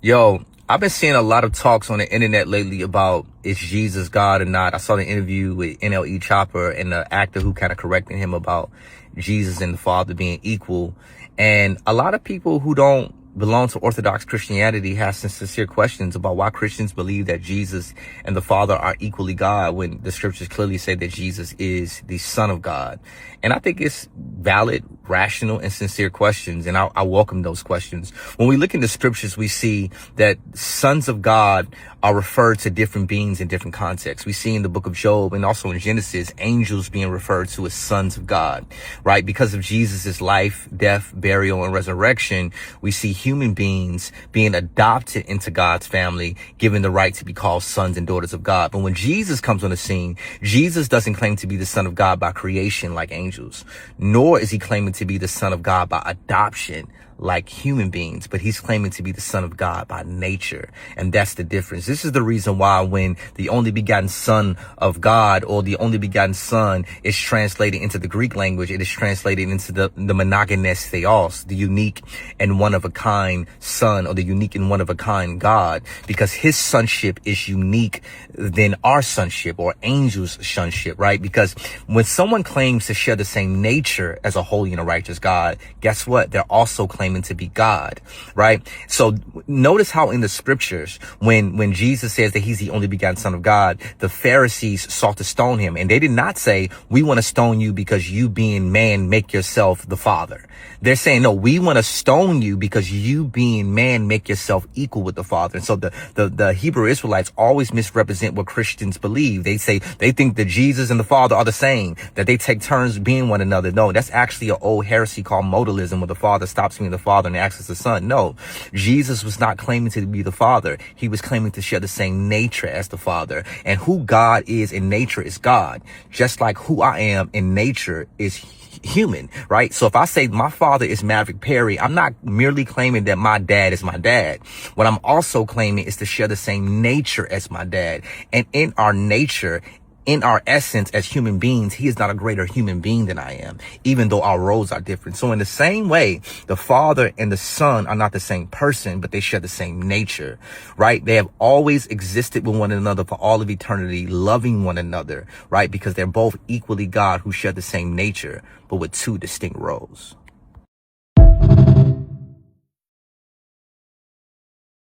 Yo, I've been seeing a lot of talks on the internet lately about is Jesus God or not. I saw the interview with NLE Chopper and the actor who kind of corrected him about Jesus and the Father being equal. And a lot of people who don't belong to Orthodox Christianity have some sincere questions about why Christians believe that Jesus and the Father are equally God when the scriptures clearly say that Jesus is the Son of God. And I think it's valid, rational, and sincere questions. And I welcome those questions. When we look in the scriptures, we see that sons of God are referred to different beings in different contexts. We see in the book of Job and also in Genesis, angels being referred to as sons of God, right? Because of Jesus' life, death, burial, and resurrection, we see human beings being adopted into God's family, given the right to be called sons and daughters of God. But when Jesus comes on the scene, Jesus doesn't claim to be the Son of God by creation like angels, nor is he claiming to be the Son of God by adoption like human beings, but he's claiming to be the Son of God by nature. And that's the difference. This is the reason why when the only begotten Son of God or the only begotten Son is translated into the Greek language, it is translated into the monogenes theos, the unique and one of a kind Son, or the unique and one of a kind God, because his sonship is unique than our sonship or angels' sonship, right? Because when someone claims to share the same nature as a holy and a righteous God, guess what? They're also claiming to be God, right? So notice how in the scriptures, when Jesus says that he's the only begotten Son of God, the Pharisees sought to stone him. And they did not say, we want to stone you because you being man make yourself the Father. They're saying, no, we want to stone you because you being man make yourself equal with the Father. And so the Hebrew Israelites always misrepresent what Christians believe. They say they think that Jesus and the Father are the same, that they take turns being one another. No, that's actually an old heresy called modalism, where the Father stops being the Father and acts as the Son. No, Jesus was not claiming to be the Father. He was claiming to share the same nature as the Father. And who God is in nature is God, just like who I am in nature is human, right? So if I say my father is Maverick Perry, I'm not merely claiming that my dad is my dad. What I'm also claiming is to share the same nature as my dad. And in our nature, in our essence as human beings, he is not a greater human being than I am, even though our roles are different. So in the same way, the Father and the Son are not the same person, but they share the same nature, right? They have always existed with one another for all of eternity, loving one another, right? Because they're both equally God who share the same nature, but with two distinct roles.